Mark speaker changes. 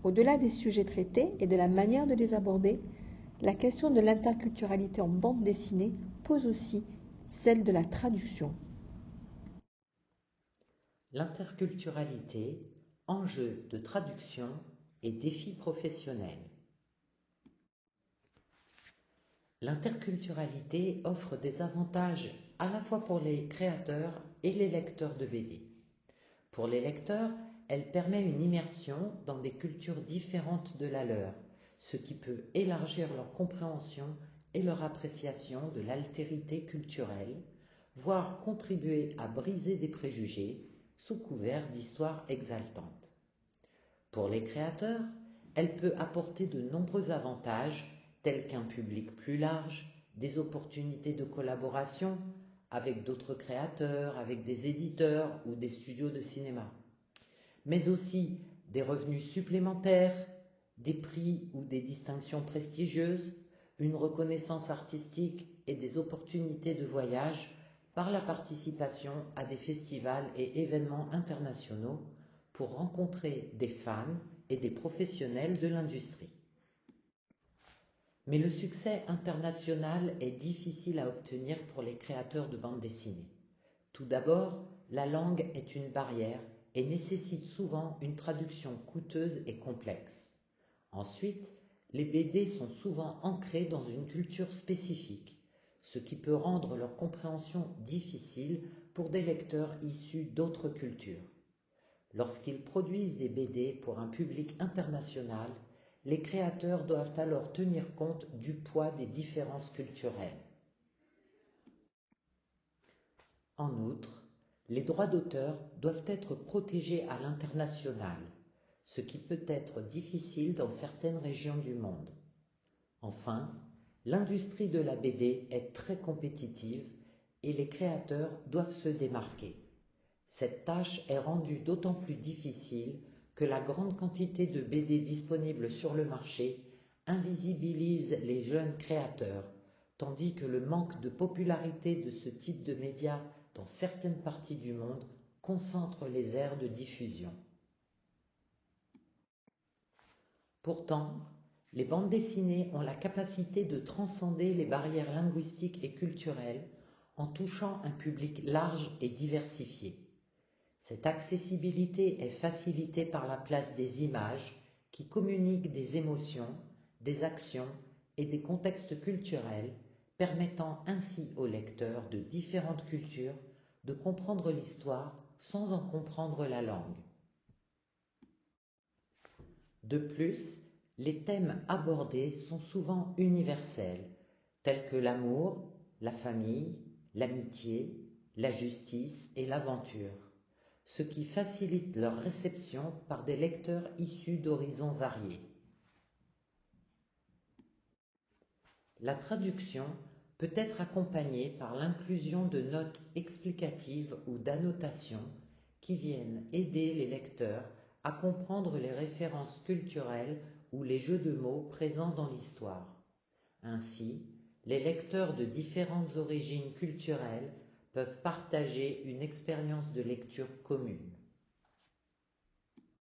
Speaker 1: Au-delà des sujets traités et de la manière de les aborder, la question de l'interculturalité en bande dessinée pose aussi celle de la traduction.
Speaker 2: L'interculturalité, enjeu de traduction et défi professionnel. L'interculturalité offre des avantages à la fois pour les créateurs et les lecteurs de BD. Pour les lecteurs, elle permet une immersion dans des cultures différentes de la leur, ce qui peut élargir leur compréhension et leur appréciation de l'altérité culturelle, voire contribuer à briser des préjugés sous couvert d'histoires exaltantes. Pour les créateurs, elle peut apporter de nombreux avantages tels qu'un public plus large, des opportunités de collaboration avec d'autres créateurs, avec des éditeurs ou des studios de cinéma, mais aussi des revenus supplémentaires, des prix ou des distinctions prestigieuses, une reconnaissance artistique et des opportunités de voyage par la participation à des festivals et événements internationaux pour rencontrer des fans et des professionnels de l'industrie. Mais le succès international est difficile à obtenir pour les créateurs de bande dessinée. Tout d'abord, la langue est une barrière et nécessite souvent une traduction coûteuse et complexe. Ensuite, les BD sont souvent ancrés dans une culture spécifique, ce qui peut rendre leur compréhension difficile pour des lecteurs issus d'autres cultures. Lorsqu'ils produisent des BD pour un public international, les créateurs doivent alors tenir compte du poids des différences culturelles. En outre, les droits d'auteur doivent être protégés à l'international, ce qui peut être difficile dans certaines régions du monde. Enfin, l'industrie de la BD est très compétitive et les créateurs doivent se démarquer. Cette tâche est rendue d'autant plus difficile que la grande quantité de BD disponibles sur le marché invisibilise les jeunes créateurs, tandis que le manque de popularité de ce type de médias dans certaines parties du monde concentre les aires de diffusion. Pourtant, les bandes dessinées ont la capacité de transcender les barrières linguistiques et culturelles en touchant un public large et diversifié. Cette accessibilité est facilitée par la place des images qui communiquent des émotions, des actions et des contextes culturels, permettant ainsi aux lecteurs de différentes cultures de comprendre l'histoire sans en comprendre la langue. De plus, les thèmes abordés sont souvent universels, tels que l'amour, la famille, l'amitié, la justice et l'aventure, ce qui facilite leur réception par des lecteurs issus d'horizons variés. La traduction peut être accompagnée par l'inclusion de notes explicatives ou d'annotations qui viennent aider les lecteurs à comprendre les références culturelles ou les jeux de mots présents dans l'histoire. Ainsi, les lecteurs de différentes origines culturelles peuvent partager une expérience de lecture commune.